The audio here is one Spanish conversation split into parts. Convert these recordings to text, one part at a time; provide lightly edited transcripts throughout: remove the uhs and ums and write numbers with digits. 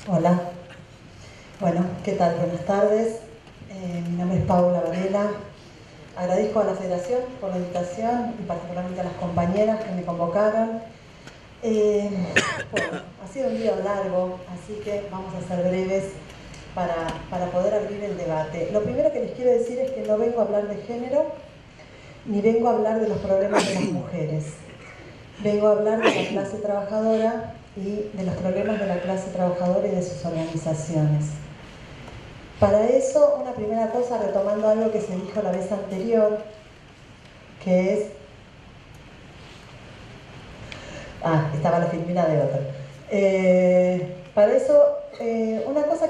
Hola. Bueno, ¿qué tal? Buenas tardes. Mi nombre es Paula Varela. Agradezco a la Federación por la invitación y particularmente a las compañeras que me convocaron. Bueno, ha sido un día largo, así que vamos a ser breves para poder abrir el debate. Lo primero que les quiero decir es que no vengo a hablar de género, ni vengo a hablar de los problemas de las mujeres. Vengo a hablar de la clase trabajadora y de los problemas de la clase trabajadora y de sus organizaciones. Para eso, una primera cosa, retomando algo que se dijo la vez anterior, que es... estaba la filmina de otro. Para eso, una cosa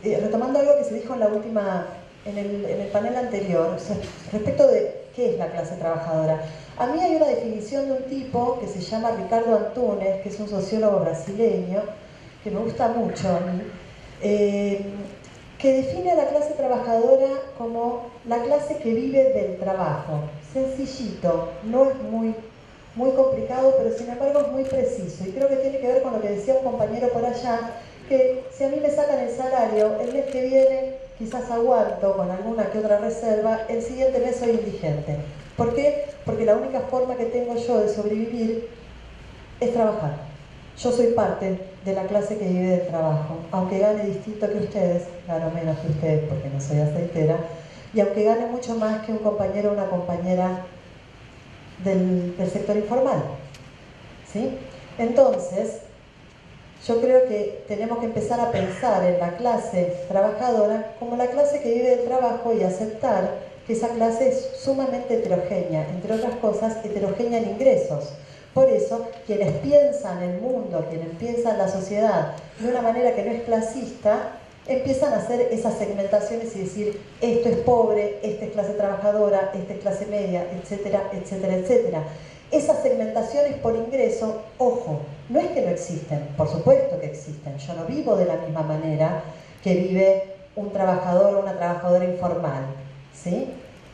retomando algo que se dijo en la última, en el panel anterior, o sea, respecto de qué es la clase trabajadora. A mí hay una definición de un tipo que se llama Ricardo Antunes, que es un sociólogo brasileño, que me gusta mucho a mí, que define a la clase trabajadora como la clase que vive del trabajo. Sencillito, no es muy complicado, pero sin embargo es muy preciso. Y creo que tiene que ver con lo que decía un compañero por allá, que si a mí me sacan el salario, el mes que viene quizás aguanto con alguna que otra reserva, el siguiente mes soy indigente. ¿Por qué? Porque la única forma que tengo yo de sobrevivir es trabajar. Yo soy parte de la clase que vive del trabajo, aunque gane distinto que ustedes, gano menos que ustedes porque no soy aceitera, y aunque gane mucho más que un compañero o una compañera del sector informal. ¿Sí? Entonces, yo creo que tenemos que empezar a pensar en la clase trabajadora como la clase que vive del trabajo y aceptar que esa clase es sumamente heterogénea, entre otras cosas, heterogénea en ingresos. Por eso, quienes piensan el mundo, quienes piensan la sociedad de una manera que no es clasista, empiezan a hacer esas segmentaciones y decir, esto es pobre, esta es clase trabajadora, esta es clase media, etcétera, etcétera, etcétera. Esas segmentaciones por ingreso, ojo, no es que no existen, por supuesto que existen. Yo no vivo de la misma manera que vive un trabajador o una trabajadora informal, ¿sí?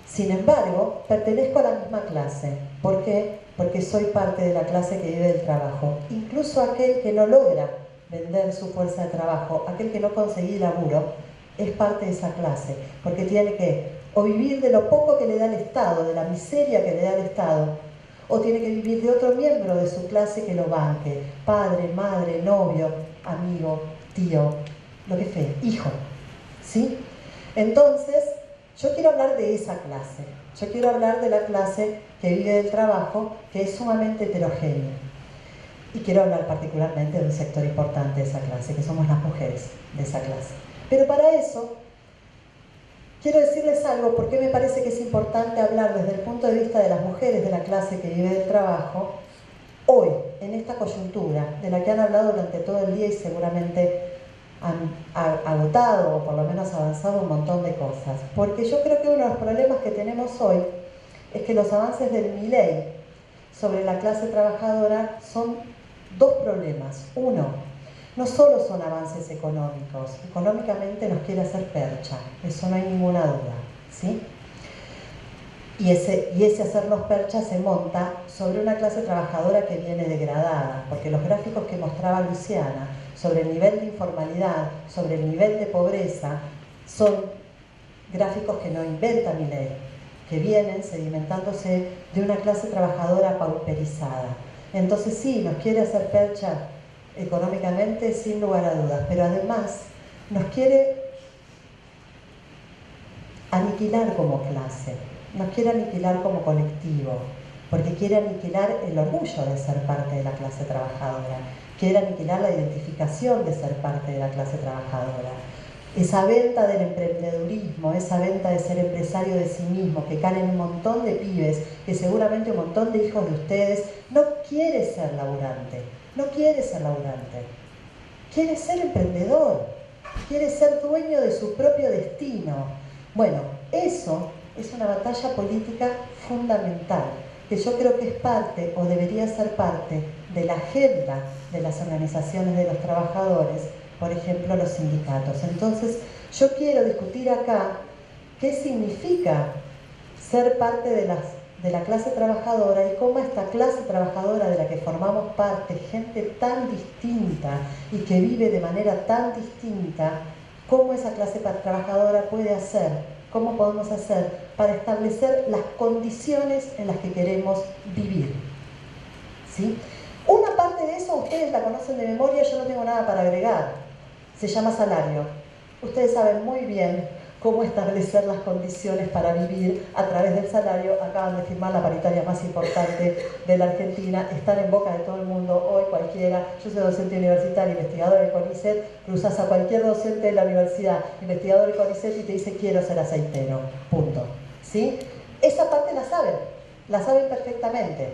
Sin embargo, pertenezco a la misma clase. ¿Por qué? Porque soy parte de la clase que vive del trabajo. Incluso aquel que no logra vender su fuerza de trabajo, aquel que no consigue laburo, es parte de esa clase, porque tiene que o vivir de lo poco que le da el Estado, de la miseria que le da el Estado, o tiene que vivir de otro miembro de su clase que lo banque, padre, madre, novio, amigo, tío, lo que sea, hijo, ¿sí? Entonces, yo quiero hablar de esa clase, yo quiero hablar de la clase que vive del trabajo, que es sumamente heterogénea. Y quiero hablar particularmente de un sector importante de esa clase, que somos las mujeres de esa clase. Pero para eso, quiero decirles algo, porque me parece que es importante hablar desde el punto de vista de las mujeres de la clase que vive del trabajo, hoy, en esta coyuntura, de la que han hablado durante todo el día y seguramente han agotado o por lo menos avanzado un montón de cosas. Porque yo creo que uno de los problemas que tenemos hoy es que los avances del Milei sobre la clase trabajadora son dos problemas. Uno, no solo son avances económicos, económicamente nos quiere hacer percha, eso no hay ninguna duda, ¿sí? Y ese hacernos percha se monta sobre una clase trabajadora que viene degradada, porque los gráficos que mostraba Luciana sobre el nivel de informalidad, sobre el nivel de pobreza, son gráficos que no inventa Milei, que vienen sedimentándose de una clase trabajadora pauperizada. Entonces sí, nos quiere hacer percha económicamente sin lugar a dudas, pero además nos quiere aniquilar como clase, nos quiere aniquilar como colectivo, porque quiere aniquilar el orgullo de ser parte de la clase trabajadora, quiere aniquilar la identificación de ser parte de la clase trabajadora. Esa venta del emprendedurismo, esa venta de ser empresario de sí mismo, que caen en un montón de pibes, que seguramente un montón de hijos de ustedes no quiere ser laburante, no quiere ser laburante, quiere ser emprendedor, quiere ser dueño de su propio destino. Bueno, eso es una batalla política fundamental, que yo creo que es parte, o debería ser parte, de la agenda de las organizaciones de los trabajadores, por ejemplo, los sindicatos. Entonces, yo quiero discutir acá qué significa ser parte de las de la clase trabajadora y cómo esta clase trabajadora de la que formamos parte, gente tan distinta y que vive de manera tan distinta, cómo esa clase trabajadora puede hacer, cómo podemos hacer para establecer las condiciones en las que queremos vivir. ¿Sí? Una parte de eso ustedes la conocen de memoria, yo no tengo nada para agregar. Se llama salario. Ustedes saben muy bien cómo establecer las condiciones para vivir a través del salario. Acaban de firmar la paritaria más importante de la Argentina, están en boca de todo el mundo, hoy cualquiera. Yo soy docente universitario, investigador del CONICET, cruzas a cualquier docente de la universidad, investigador del CONICET y te dice quiero ser aceitero, punto. ¿Sí? Esa parte la saben perfectamente,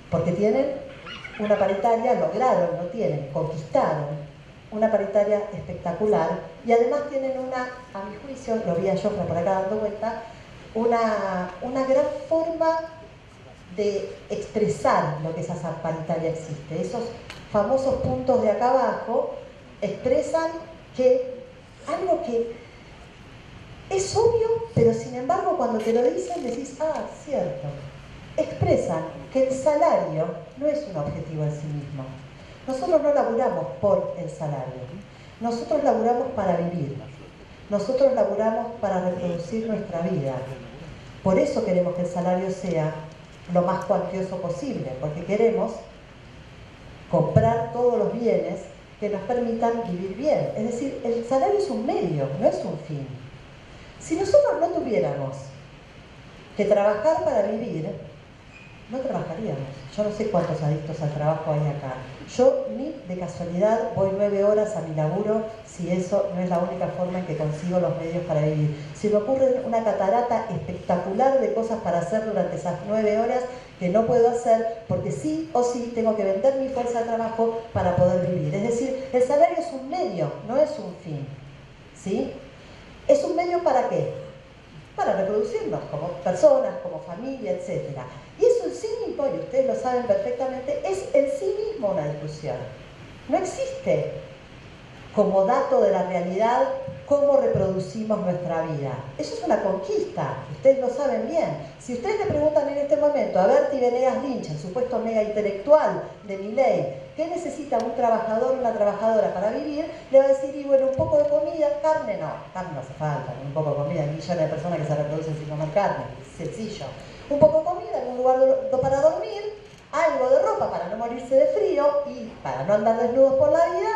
porque tienen una paritaria, lograron, no tienen, conquistaron una paritaria espectacular y además tienen una, a mi juicio, lo vi a Jofra por acá dando vuelta, una gran forma de expresar lo que esa paritaria existe. Esos famosos puntos de acá abajo expresan que algo que es obvio, pero sin embargo cuando te lo dicen decís, ah, cierto. Expresan que el salario no es un objetivo en sí mismo. Nosotros no laburamos por el salario, nosotros laburamos para vivir, nosotros laburamos para reproducir nuestra vida. Por eso queremos que el salario sea lo más cuantioso posible, porque queremos comprar todos los bienes que nos permitan vivir bien. Es decir, el salario es un medio, no es un fin. Si nosotros no tuviéramos que trabajar para vivir, no trabajaríamos. Yo no sé cuántos adictos al trabajo hay acá. Yo ni de casualidad voy 9 horas a mi laburo si eso no es la única forma en que consigo los medios para vivir. Se me ocurre una catarata espectacular de cosas para hacer durante esas 9 horas que no puedo hacer porque sí o sí tengo que vender mi fuerza de trabajo para poder vivir. Es decir, el salario es un medio, no es un fin. ¿Sí? ¿Es un medio para qué? Para reproducirnos como personas, como familia, etc. Y eso en sí mismo, y ustedes lo saben perfectamente, es en sí mismo una discusión. No existe como dato de la realidad cómo reproducimos nuestra vida. Eso es una conquista, ustedes lo saben bien. Si ustedes le preguntan en este momento a Bertie Venegas Lynch, el supuesto mega intelectual de Milei, ¿qué necesita un trabajador o una trabajadora para vivir? Le va a decir, y bueno, un poco de comida, carne no hace falta, un poco de comida, hay millones de personas que se reproducen sin comer carne, sencillo. Un poco de comida, algún lugar para dormir, algo de ropa para no morirse de frío y para no andar desnudos por la vida,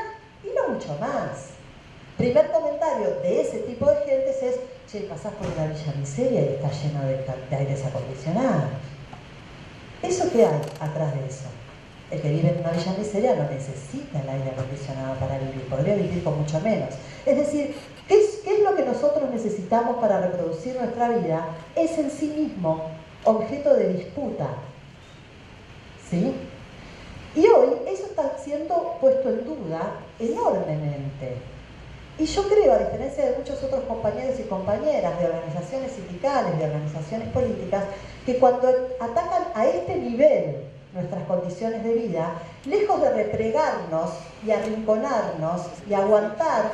y no mucho más. Primer comentario de ese tipo de gentes es, che, pasás por una villa miseria y está lleno de aires acondicionados. ¿Eso qué hay atrás de eso? El que vive en una villa miseria no necesita el aire acondicionado para vivir, podría vivir con mucho menos. Es decir, ¿qué es lo que nosotros necesitamos para reproducir nuestra vida? Es en sí mismo objeto de disputa. ¿Sí? Y hoy eso está siendo puesto en duda enormemente. Y yo creo, a diferencia de muchos otros compañeros y compañeras de organizaciones sindicales, de organizaciones políticas, que cuando atacan a este nivel nuestras condiciones de vida, lejos de replegarnos y arrinconarnos y aguantar,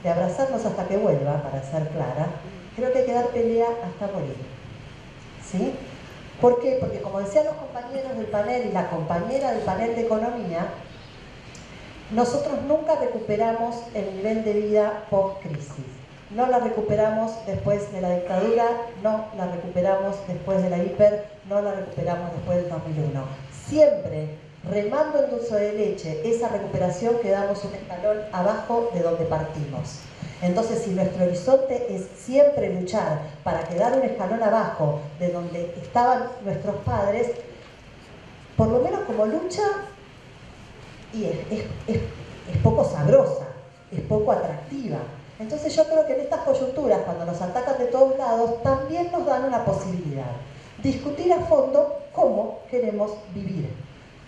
de abrazarnos hasta que vuelva, para ser clara, creo que hay que dar pelea hasta morir. ¿Sí? ¿Por qué? Porque como decían los compañeros del panel y la compañera del panel de economía, nosotros nunca recuperamos el nivel de vida post-crisis. No la recuperamos después de la dictadura, no la recuperamos después de la hiper, no la recuperamos después del 2001. Siempre, remando en dulce de leche, esa recuperación quedamos un escalón abajo de donde partimos. Entonces, si nuestro horizonte es siempre luchar para quedar un escalón abajo de donde estaban nuestros padres, por lo menos como lucha, y es poco sabrosa, es poco atractiva. Entonces yo creo que en estas coyunturas, cuando nos atacan de todos lados, también nos dan una posibilidad. Discutir a fondo cómo queremos vivir,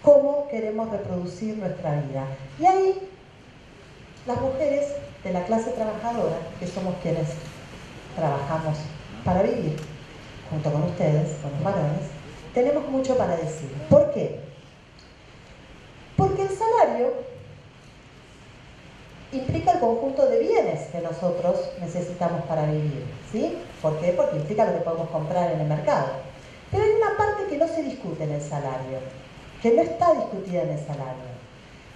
cómo queremos reproducir nuestra vida. Y ahí, las mujeres de la clase trabajadora, que somos quienes trabajamos para vivir, junto con ustedes, con los varones, tenemos mucho para decir. ¿Por qué? Porque el salario implica el conjunto de bienes que nosotros necesitamos para vivir, ¿sí? ¿Por qué? Porque implica lo que podemos comprar en el mercado. Pero hay una parte que no se discute en el salario, que no está discutida en el salario.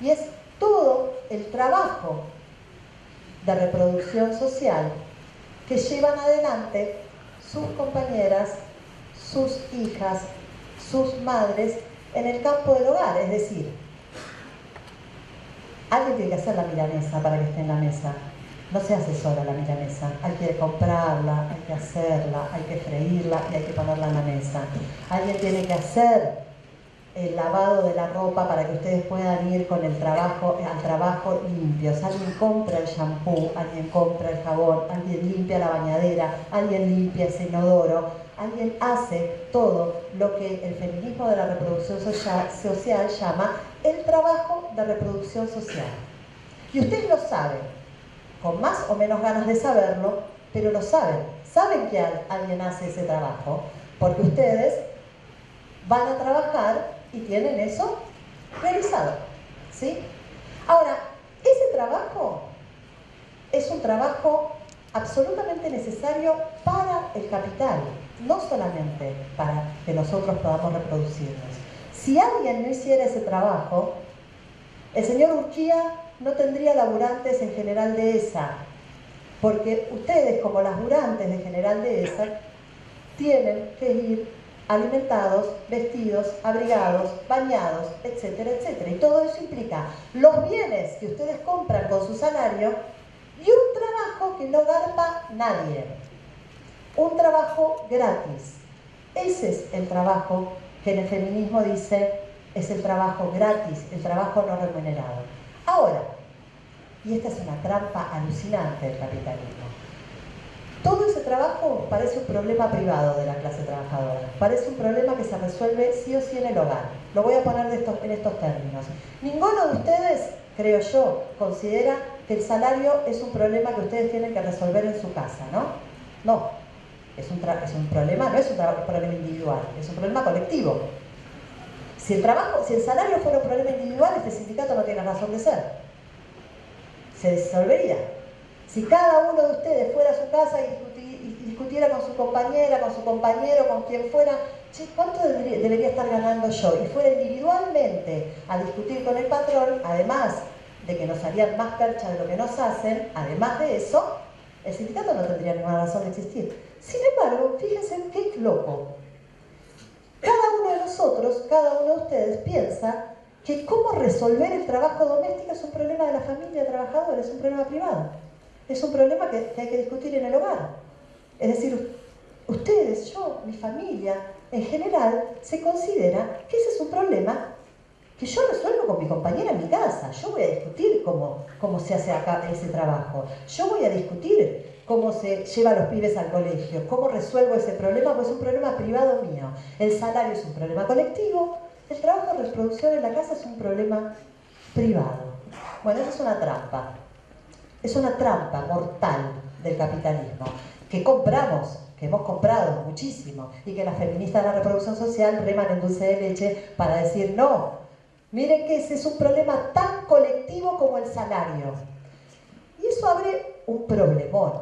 Y es todo el trabajo de reproducción social que llevan adelante sus compañeras, sus hijas, sus madres en el campo del hogar. Es decir, alguien tiene que hacer la milanesa para que esté en la mesa. No se hace sola la milanesa, hay que comprarla, hay que hacerla, hay que freírla y hay que ponerla en la mesa. Alguien tiene que hacer el lavado de la ropa para que ustedes puedan ir con el trabajo, al trabajo limpios. Alguien compra el shampoo, alguien compra el jabón, alguien limpia la bañadera, alguien limpia ese inodoro, alguien hace todo lo que el feminismo de la reproducción social llama el trabajo de reproducción social. Y ustedes lo saben, con más o menos ganas de saberlo, pero lo saben. Saben que alguien hace ese trabajo, porque ustedes van a trabajar y tienen eso realizado, ¿sí? Ahora, ese trabajo es un trabajo absolutamente necesario para el capital, no solamente para que nosotros podamos reproducirnos. Si alguien no hiciera ese trabajo, el señor Urquía no tendría laburantes en General Dehesa, porque ustedes, como laburantes de General Dehesa, tienen que ir alimentados, vestidos, abrigados, bañados, etcétera, etcétera. Y todo eso implica los bienes que ustedes compran con su salario y un trabajo que no garpa nadie. Un trabajo gratis. Ese es el trabajo que en el feminismo dice es el trabajo gratis, el trabajo no remunerado. Ahora, y esta es una trampa alucinante del capitalismo, todo ese trabajo parece un problema privado de la clase trabajadora, parece un problema que se resuelve sí o sí en el hogar. Lo voy a poner en estos términos. Ninguno de ustedes, creo yo, considera que el salario es un problema que ustedes tienen que resolver en su casa, ¿no? No, es un problema, no es un problema individual, es un problema colectivo. Si el salario fuera un problema individual, este sindicato no tiene razón de ser. Se disolvería. Si cada uno de ustedes fuera a su casa y discutiera con su compañera, con su compañero, con quien fuera, che, ¿cuánto debería estar ganando yo? Y fuera individualmente a discutir con el patrón, además de que nos harían más percha de lo que nos hacen, además de eso, el sindicato no tendría ninguna razón de existir. Sin embargo, fíjense qué loco. Cada uno de nosotros, cada uno de ustedes piensa que cómo resolver el trabajo doméstico es un problema de la familia trabajadora, es un problema privado. Es un problema que hay que discutir en el hogar. Es decir, ustedes, yo, mi familia, en general, se considera que ese es un problema que yo resuelvo con mi compañera en mi casa. Yo voy a discutir cómo se hace acá ese trabajo. Yo voy a discutir cómo se lleva a los pibes al colegio, cómo resuelvo ese problema, pues es un problema privado mío. El salario es un problema colectivo, el trabajo de reproducción en la casa es un problema privado. Bueno, eso es una trampa. Es una trampa mortal del capitalismo que compramos, que hemos comprado muchísimo y que las feministas de la reproducción social reman en dulce de leche para decir no, miren que ese es un problema tan colectivo como el salario. Y eso abre un problemón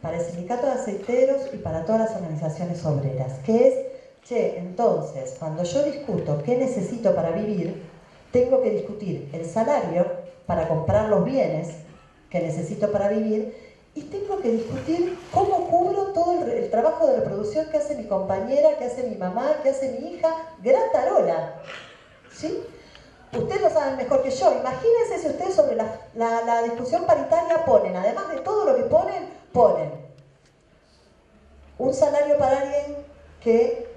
para el sindicato de aceiteros y para todas las organizaciones obreras, que es, che, entonces, cuando yo discuto qué necesito para vivir, tengo que discutir el salario para comprar los bienes que necesito para vivir, y tengo que discutir cómo cubro todo el trabajo de reproducción que hace mi compañera, que hace mi mamá, que hace mi hija, gratarola. ¿Sí? Ustedes lo saben mejor que yo. Imagínense si ustedes sobre la discusión paritaria ponen, además de todo lo que ponen un salario para alguien que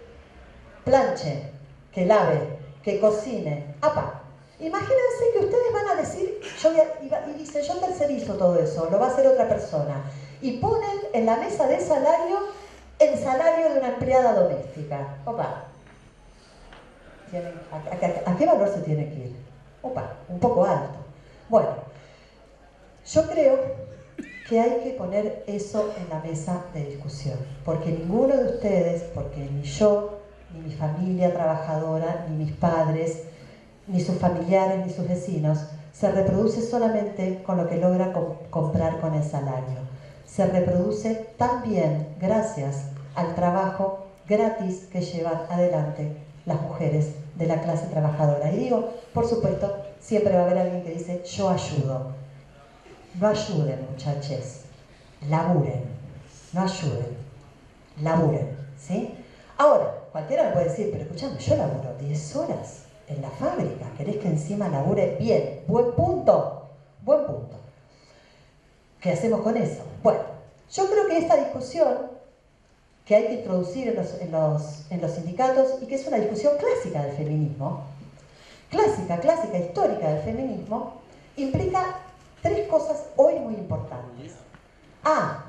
planche, que lave, que cocine. ¡Apa! Imagínense que ustedes van a decir, y dicen, yo tercerizo todo eso, lo va a hacer otra persona. Y ponen en la mesa de salario el salario de una empleada doméstica. Opa, ¿a qué valor se tiene que ir? Opa, un poco alto. Bueno, yo creo que hay que poner eso en la mesa de discusión, porque ninguno de ustedes, porque ni yo, ni mi familia trabajadora, ni mis padres, ni sus familiares, ni sus vecinos, se reproduce solamente con lo que logra comprar con el salario. se reproduce también gracias al trabajo gratis que llevan adelante las mujeres de la clase trabajadora. Y digo, por supuesto, siempre va a haber alguien que dice, yo ayudo. No ayuden, muchachos, laburen, no ayuden, laburen, ¿sí? Ahora, cualquiera me puede decir, pero escuchame, yo laburo 10 horas en la fábrica, ¿querés que encima labure bien? Buen punto, buen punto. ¿Qué hacemos con eso? Bueno, yo creo que esta discusión que hay que introducir en los sindicatos, y que es una discusión clásica del feminismo, clásica, histórica del feminismo, implica 3 cosas hoy muy importantes. A,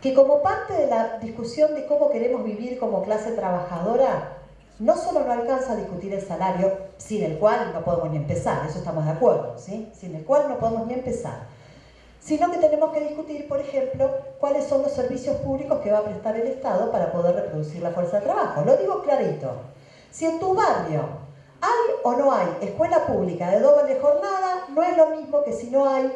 que como parte de la discusión de cómo queremos vivir como clase trabajadora, no solo no alcanza a discutir el salario, sin el cual no podemos ni empezar, eso estamos de acuerdo, ¿sí? Sin el cual no podemos ni empezar, sino que tenemos que discutir, por ejemplo, cuáles son los servicios públicos que va a prestar el Estado para poder reproducir la fuerza de trabajo. Lo digo clarito. Si en tu barrio hay o no hay escuela pública de doble jornada, no es lo mismo que si no hay.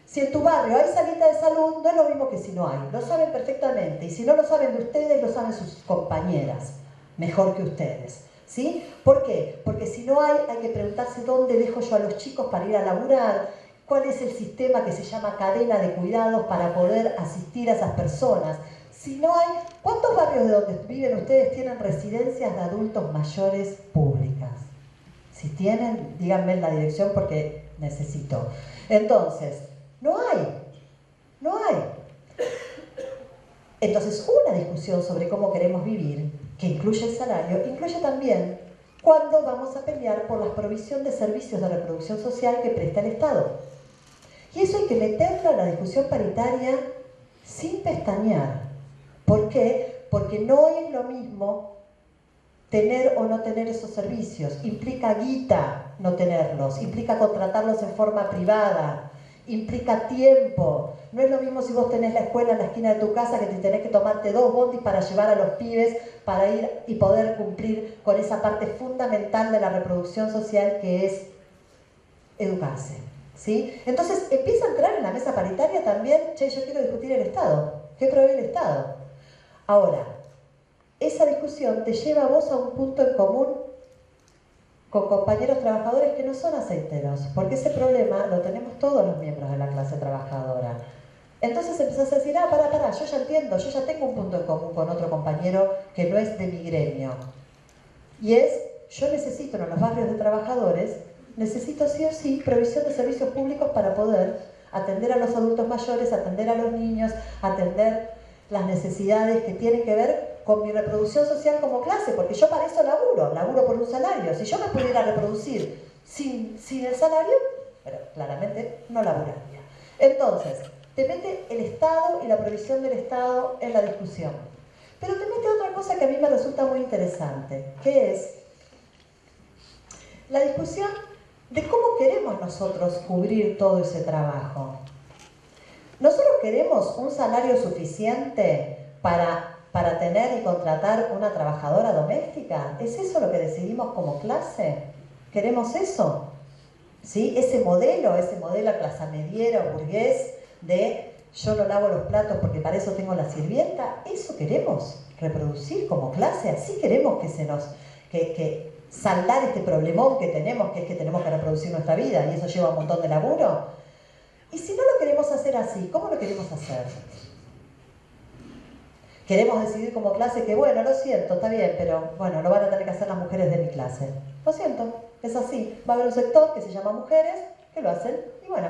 Si en tu barrio hay salita de salud, no es lo mismo que si no hay. Lo saben perfectamente. Y si no lo saben de ustedes, lo saben sus compañeras, mejor que ustedes. ¿Sí? ¿Por qué? Porque si no hay, hay que preguntarse dónde dejo yo a los chicos para ir a laburar. ¿Cuál es el sistema que se llama cadena de cuidados para poder asistir a esas personas? Si no hay, ¿cuántos barrios de donde viven ustedes tienen residencias de adultos mayores públicas? Si tienen, díganme en la dirección porque necesito. Entonces, no hay. Entonces, una discusión sobre cómo queremos vivir, que incluye el salario, incluye también cuándo vamos a pelear por la provisión de servicios de reproducción social que presta el Estado. Y eso hay que meterlo en la discusión paritaria sin pestañear. ¿Por qué? Porque no es lo mismo tener o no tener esos servicios. Implica guita no tenerlos, implica contratarlos en forma privada, implica tiempo. No es lo mismo si vos tenés la escuela en la esquina de tu casa que te tenés que tomarte 2 bondis para llevar a los pibes para ir y poder cumplir con esa parte fundamental de la reproducción social que es educarse. ¿Sí? Entonces empieza a entrar en la mesa paritaria también, che, yo quiero discutir el Estado. ¿Qué provee el Estado? Ahora, esa discusión te lleva a vos a un punto en común con compañeros trabajadores que no son aceiteros, porque ese problema lo tenemos todos los miembros de la clase trabajadora. Entonces empezás a decir, pará, yo ya entiendo, yo ya tengo un punto en común con otro compañero que no es de mi gremio. Y es, yo necesito en los barrios de trabajadores, necesito sí o sí provisión de servicios públicos para poder atender a los adultos mayores, atender a los niños, atender las necesidades que tienen que ver con mi reproducción social como clase, porque yo para eso laburo por un salario. Si yo me pudiera reproducir sin el salario, pero claramente no laburaría. Entonces, te mete el Estado y la provisión del Estado en la discusión. Pero te mete otra cosa que a mí me resulta muy interesante, que es la discusión de cómo queremos nosotros cubrir todo ese trabajo. ¿Nosotros queremos un salario suficiente para tener y contratar una trabajadora doméstica? ¿Es eso lo que decidimos como clase? ¿Queremos eso? ¿Sí? Ese modelo clasamediero, burgués, de yo no lavo los platos porque para eso tengo la sirvienta, ¿eso queremos reproducir como clase? ¿Así queremos que saldar este problemón que tenemos, que es que tenemos que reproducir nuestra vida y eso lleva un montón de laburo? Y si no lo queremos hacer así, ¿cómo lo queremos hacer? Queremos decidir como clase que, bueno, lo siento, está bien, pero bueno, lo van a tener que hacer las mujeres de mi clase. Lo siento, es así. Va a haber un sector que se llama mujeres que lo hacen y bueno,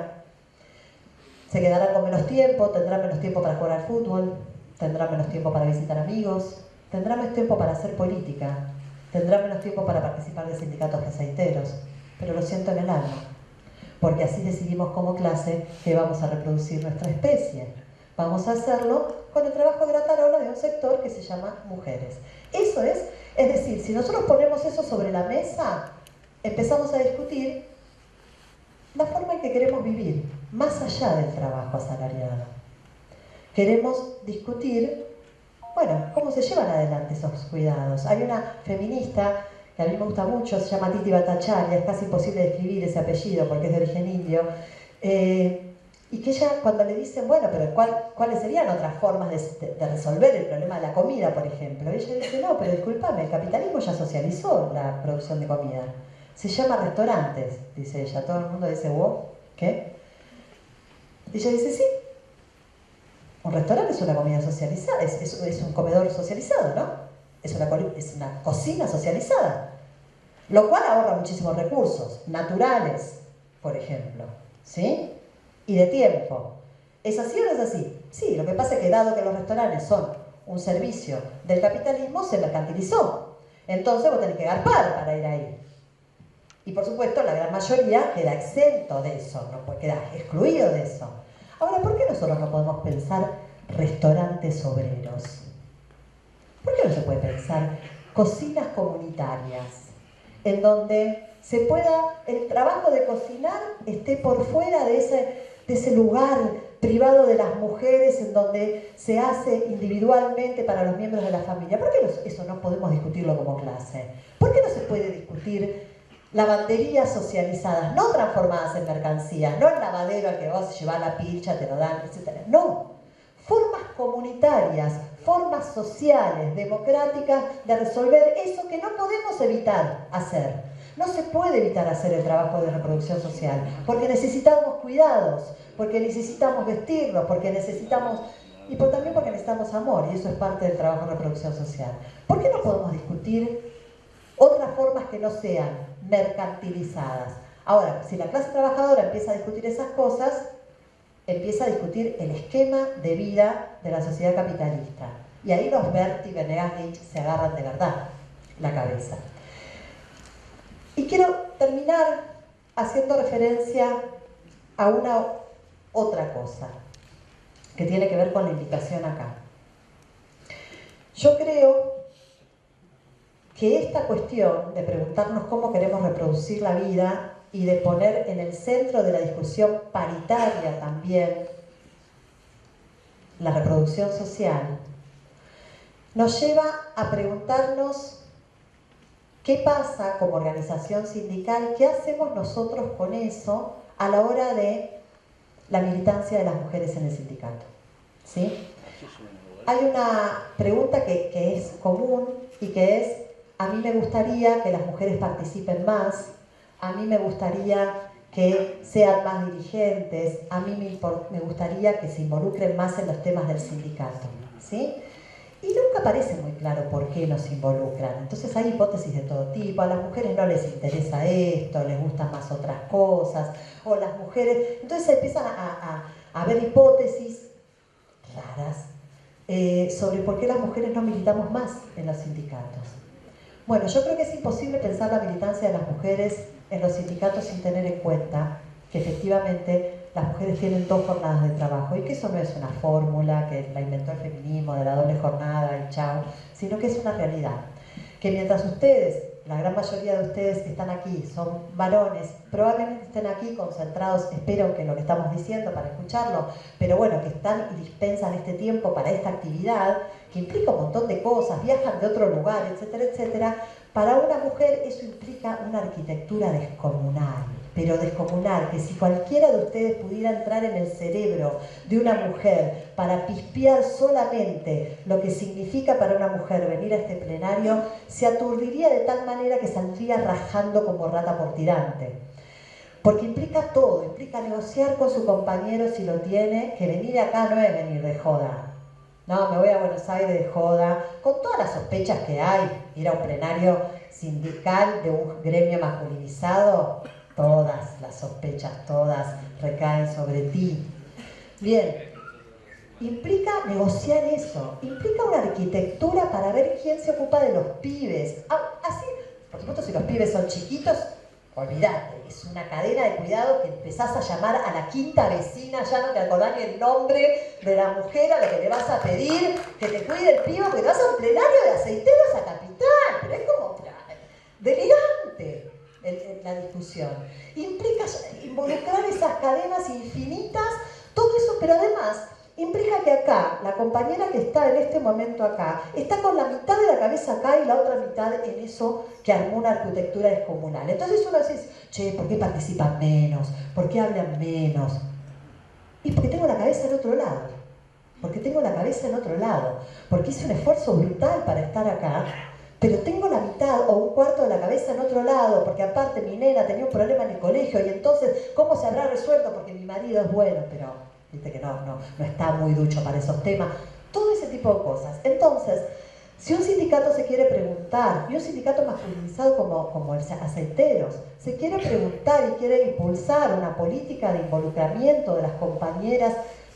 se quedarán con menos tiempo, tendrán menos tiempo para jugar al fútbol, tendrán menos tiempo para visitar amigos, tendrán menos tiempo para hacer política, tendrán menos tiempo para participar de sindicatos de aceiteros, pero lo siento en el alma, porque así decidimos como clase que vamos a reproducir nuestra especie. Vamos a hacerlo con el trabajo gratarola de un sector que se llama mujeres. Eso es decir, si nosotros ponemos eso sobre la mesa, empezamos a discutir la forma en que queremos vivir, más allá del trabajo asalariado. Queremos discutir, bueno, cómo se llevan adelante esos cuidados. Hay una feminista que a mí me gusta mucho, se llama Titi Bhattacharya, es casi imposible describir ese apellido porque es de origen indio, Y que ella, cuando le dicen, bueno, pero ¿cuáles serían otras formas de resolver el problema de la comida, por ejemplo? Y ella dice, no, pero discúlpame, el capitalismo ya socializó la producción de comida. Se llama restaurantes, dice ella. Todo el mundo dice, wow, ¿qué? Y ella dice, sí, un restaurante es una comida socializada, es un comedor socializado, ¿no? Es una cocina socializada. Lo cual ahorra muchísimos recursos, naturales, por ejemplo, ¿sí? Y de tiempo. ¿Es así o no es así? Sí, lo que pasa es que dado que los restaurantes son un servicio del capitalismo, se mercantilizó. Entonces vos tenés que garpar para ir ahí. Y por supuesto la gran mayoría queda exento de eso, no queda excluido de eso. Ahora, ¿por qué nosotros no podemos pensar restaurantes obreros? ¿Por qué no se puede pensar cocinas comunitarias? En donde se pueda, el trabajo de cocinar esté por fuera de ese lugar privado de las mujeres en donde se hace individualmente para los miembros de la familia. ¿Por qué eso no podemos discutirlo como clase? ¿Por qué no se puede discutir lavanderías socializadas, no transformadas en mercancías, no el lavadero al que vos llevas la pilcha, te lo dan, etc.? No, formas comunitarias, formas sociales, democráticas de resolver eso que no podemos evitar hacer. No se puede evitar hacer el trabajo de reproducción social, porque necesitamos cuidados, porque necesitamos vestirnos, porque necesitamos... y también porque necesitamos amor, y eso es parte del trabajo de reproducción social. ¿Por qué no podemos discutir otras formas que no sean mercantilizadas? Ahora, si la clase trabajadora empieza a discutir esas cosas, empieza a discutir el esquema de vida de la sociedad capitalista. Y ahí los Bert y Venegas Lynch se agarran de verdad la cabeza. Y quiero terminar haciendo referencia a una otra cosa que tiene que ver con la invitación acá. Yo creo que esta cuestión de preguntarnos cómo queremos reproducir la vida y de poner en el centro de la discusión paritaria también la reproducción social, nos lleva a preguntarnos qué pasa como organización sindical, qué hacemos nosotros con eso a la hora de la militancia de las mujeres en el sindicato. ¿Sí? Hay una pregunta que es común y que es: a mí me gustaría que las mujeres participen más, a mí me gustaría que sean más dirigentes, a mí me gustaría que se involucren más en los temas del sindicato, ¿sí? Y nunca parece muy claro por qué nos involucran. Entonces hay hipótesis de todo tipo. A las mujeres no les interesa esto, les gustan más otras cosas, o las mujeres... Entonces se empiezan a ver hipótesis raras sobre por qué las mujeres no militamos más en los sindicatos. Bueno, yo creo que es imposible pensar la militancia de las mujeres en los sindicatos sin tener en cuenta que efectivamente las mujeres tienen 2 jornadas de trabajo y que eso no es una fórmula que la inventó el feminismo de la doble jornada y chao, sino que es una realidad. Que mientras ustedes, la gran mayoría de ustedes que están aquí son varones, probablemente estén aquí concentrados, espero que lo que estamos diciendo para escucharlo, pero bueno, que están y dispensan este tiempo para esta actividad, que implica un montón de cosas, viajan de otro lugar, etcétera, etcétera. Para una mujer eso implica una arquitectura descomunal, pero descomunal, que si cualquiera de ustedes pudiera entrar en el cerebro de una mujer para pispear solamente lo que significa para una mujer venir a este plenario, se aturdiría de tal manera que saldría rajando como rata por tirante. Porque implica todo, implica negociar con su compañero si lo tiene, que venir acá no es venir de joda. No, me voy a Buenos Aires de joda, con todas las sospechas que hay, ir a un plenario sindical de un gremio masculinizado, todas las sospechas, todas recaen sobre ti. Bien, implica negociar eso, implica una arquitectura para ver quién se ocupa de los pibes. Así, por supuesto, si los pibes son chiquitos, olvidate, es una cadena de cuidado que empezás a llamar a la quinta vecina, ya no te acordás ni el nombre de la mujer a la que le vas a pedir que te cuide el pibe, porque te vas a un plenario de aceiteros a Capital, pero es como delirante la discusión. Implica involucrar esas cadenas infinitas, todo eso, pero además implica que acá, la compañera que está en este momento acá, está con la mitad de la cabeza acá y la otra mitad en eso que armó una arquitectura descomunal. Entonces uno dice, che, ¿por qué participan menos? ¿Por qué hablan menos? Y porque tengo la cabeza en otro lado. Porque tengo la cabeza en otro lado. Porque hice un esfuerzo brutal para estar acá, pero tengo la mitad o un cuarto de la cabeza en otro lado, porque aparte mi nena tenía un problema en el colegio y entonces, ¿cómo se habrá resuelto? Porque mi marido es bueno, pero viste que no está muy ducho para esos temas. Todo ese tipo de cosas. Entonces, si un sindicato se quiere preguntar, y un sindicato masculinizado como el Aceiteros, se quiere preguntar y quiere impulsar una política de involucramiento de las compañeras,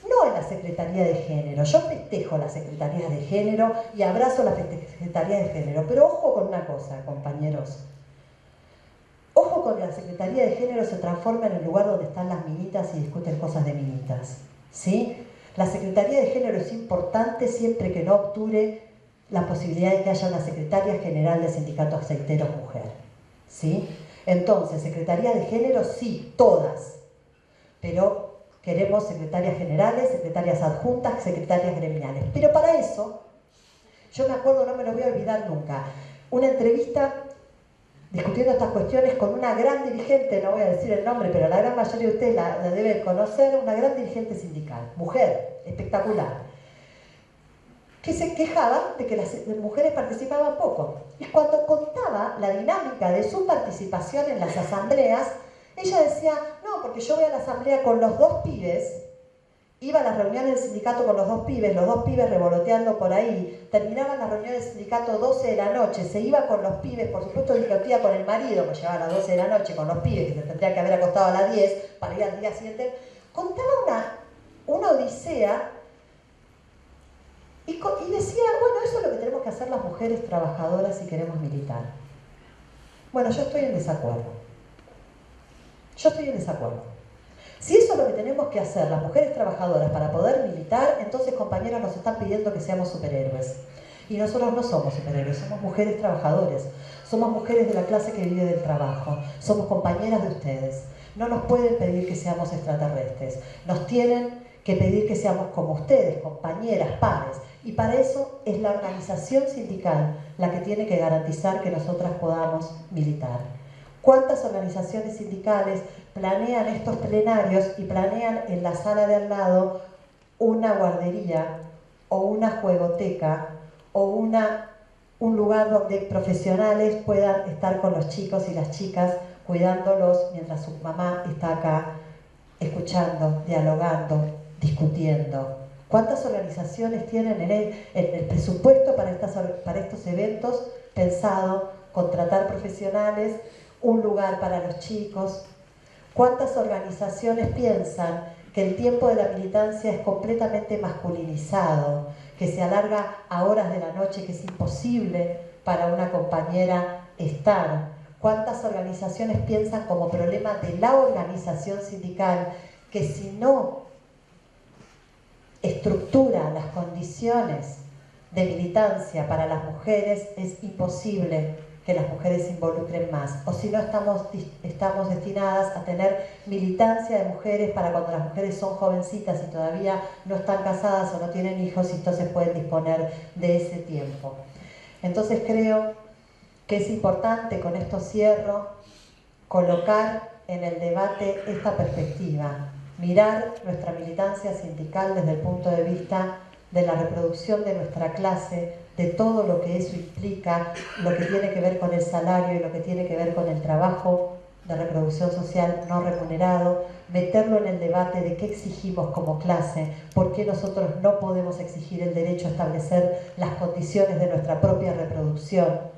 no en la Secretaría de Género. Yo festejo la Secretaría de Género y abrazo la Secretaría de Género, pero ojo con una cosa, compañeros. Ojo con que la Secretaría de Género se transforma en el lugar donde están las minitas y discuten cosas de minitas, ¿sí? La Secretaría de Género es importante siempre que no obture la posibilidad de que haya una secretaria general de sindicato aceiteros mujer, ¿sí? Entonces, Secretaría de Género sí, todas, pero queremos secretarias generales, secretarias adjuntas, secretarias gremiales. Pero para eso, yo me acuerdo, no me lo voy a olvidar nunca, una entrevista discutiendo estas cuestiones con una gran dirigente, no voy a decir el nombre, pero la gran mayoría de ustedes la deben conocer, una gran dirigente sindical, mujer, espectacular, que se quejaba de que las mujeres participaban poco. Y cuando contaba la dinámica de su participación en las asambleas, ella decía, no, porque yo voy a la asamblea con los dos pibes, iba a las reuniones del sindicato con los dos pibes revoloteando por ahí, terminaban las reuniones del sindicato 12 de la noche, se iba con los pibes, por supuesto discutía con el marido, que llegaba a las 12 de la noche con los pibes, que se tendría que haber acostado a las 10 para ir al día siguiente, contaba una odisea y decía, bueno, eso es lo que tenemos que hacer las mujeres trabajadoras si queremos militar. Bueno, yo estoy en desacuerdo. Yo estoy en desacuerdo. Si eso es lo que tenemos que hacer las mujeres trabajadoras para poder militar, entonces, compañeros, nos están pidiendo que seamos superhéroes. Y nosotros no somos superhéroes, somos mujeres trabajadoras. Somos mujeres de la clase que vive del trabajo. Somos compañeras de ustedes. No nos pueden pedir que seamos extraterrestres. Nos tienen que pedir que seamos como ustedes, compañeras, pares. Y para eso es la organización sindical la que tiene que garantizar que nosotras podamos militar. ¿Cuántas organizaciones sindicales planean estos plenarios y planean en la sala de al lado una guardería o una juegoteca o un lugar donde profesionales puedan estar con los chicos y las chicas cuidándolos mientras su mamá está acá escuchando, dialogando, discutiendo? ¿Cuántas organizaciones tienen en el presupuesto para estos eventos pensado contratar profesionales, un lugar para los chicos? ¿Cuántas organizaciones piensan que el tiempo de la militancia es completamente masculinizado, que se alarga a horas de la noche, que es imposible para una compañera estar? ¿Cuántas organizaciones piensan como problema de la organización sindical que si no estructura las condiciones de militancia para las mujeres es imposible que las mujeres se involucren más? O si no, estamos destinadas a tener militancia de mujeres para cuando las mujeres son jovencitas y todavía no están casadas o no tienen hijos, y entonces pueden disponer de ese tiempo. Entonces creo que es importante, con esto cierro, colocar en el debate esta perspectiva, mirar nuestra militancia sindical desde el punto de vista de la reproducción de nuestra clase, de todo lo que eso implica, lo que tiene que ver con el salario y lo que tiene que ver con el trabajo de reproducción social no remunerado, meterlo en el debate de qué exigimos como clase, por qué nosotros no podemos exigir el derecho a establecer las condiciones de nuestra propia reproducción,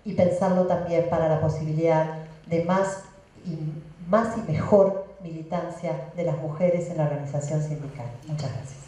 y pensarlo también para la posibilidad de más y mejor militancia de las mujeres en la organización sindical. Muchas gracias.